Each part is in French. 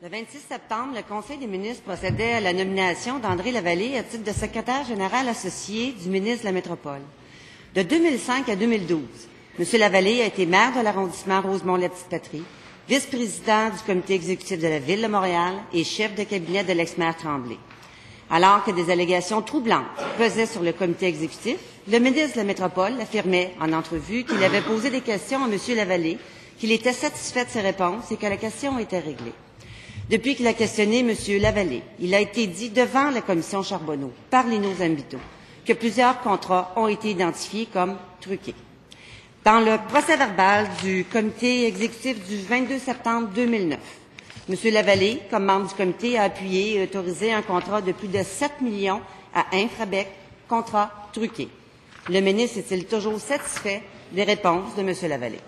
Le 26 septembre, le Conseil des ministres procédait à la nomination d'André Lavallée à titre de secrétaire général associé du ministre de la Métropole. De 2005 à 2012, M. Lavallée a été maire de l'arrondissement Rosemont-la-Petite-Patrie, vice-président du comité exécutif de la Ville de Montréal et chef de cabinet de l'ex-maire Tremblay. Alors que des allégations troublantes pesaient sur le comité exécutif, le ministre de la Métropole affirmait en entrevue qu'il avait posé des questions à M. Lavallée, qu'il était satisfait de ses réponses et que la question était réglée. Depuis qu'il a questionné M. Lavallée, il a été dit devant la commission Charbonneau par Lino Zambito que plusieurs contrats ont été identifiés comme truqués. Dans le procès-verbal du comité exécutif du 22 septembre 2009, M. Lavallée, comme membre du comité, a appuyé et autorisé un contrat de plus de 7 millions à Infrabec, contrat truqué. Le ministre est-il toujours satisfait des réponses de M. Lavallée?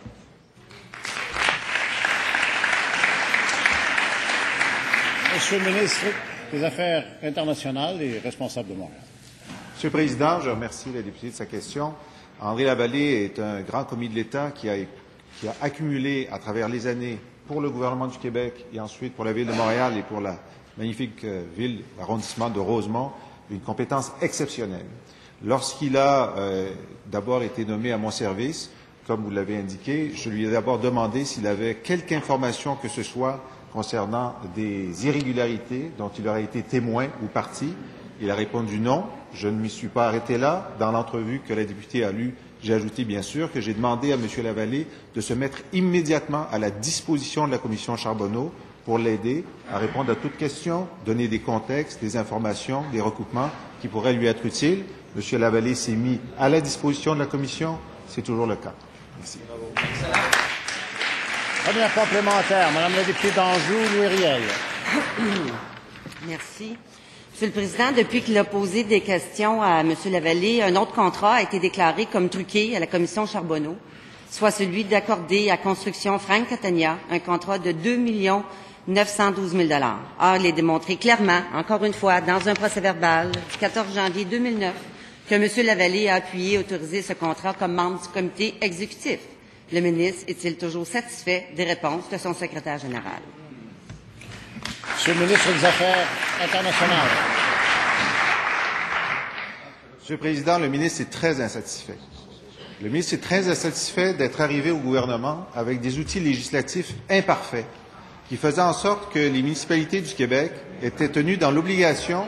Monsieur le ministre des Affaires internationales et responsable de Montréal. Monsieur le Président, je remercie la députée de sa question. André Lavallée est un grand commis de l'État qui a accumulé à travers les années pour le gouvernement du Québec et ensuite pour la Ville de Montréal et pour la magnifique ville, l'arrondissement de Rosemont, une compétence exceptionnelle. Lorsqu'il a d'abord été nommé à mon service, comme vous l'avez indiqué, je lui ai d'abord demandé s'il avait quelque information que ce soit concernant des irrégularités dont il aurait été témoin ou partie. Il a répondu non. Je ne m'y suis pas arrêté là. Dans l'entrevue que la députée a lue, j'ai ajouté bien sûr que j'ai demandé à M. Lavallée de se mettre immédiatement à la disposition de la commission Charbonneau pour l'aider à répondre à toutes questions, donner des contextes, des informations, des recoupements qui pourraient lui être utiles. M. Lavallée s'est mis à la disposition de la commission. C'est toujours le cas. Merci. Première complémentaire, Madame la députée d'Anjou, Louis Riel. Merci. Monsieur le Président, depuis qu'il a posé des questions à M. Lavallée, un autre contrat a été déclaré comme truqué à la commission Charbonneau, soit celui d'accorder à Construction Frank Catania un contrat de 2 912 000 $. Or, il est démontré clairement, encore une fois, dans un procès-verbal du 14 janvier 2009, que M. Lavallée a appuyé et autorisé ce contrat comme membre du comité exécutif. Le ministre est-il toujours satisfait des réponses de son secrétaire général? Monsieur le ministre des Affaires internationales. Monsieur le Président, le ministre est très insatisfait. Le ministre est très insatisfait d'être arrivé au gouvernement avec des outils législatifs imparfaits qui faisaient en sorte que les municipalités du Québec étaient tenues dans l'obligation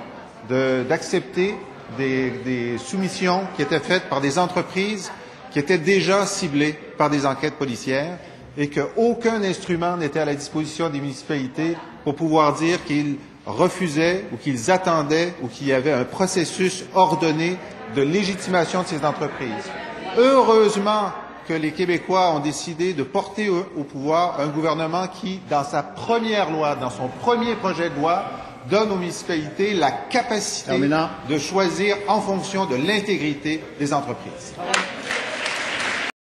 d'accepter des soumissions qui étaient faites par des entreprises qui étaient déjà ciblées par des enquêtes policières et qu'aucun instrument n'était à la disposition des municipalités pour pouvoir dire qu'ils refusaient ou qu'ils attendaient ou qu'il y avait un processus ordonné de légitimation de ces entreprises. Heureusement que les Québécois ont décidé de porter au pouvoir un gouvernement qui, dans sa première loi, dans son premier projet de loi, donne aux municipalités la capacité de choisir en fonction de l'intégrité des entreprises.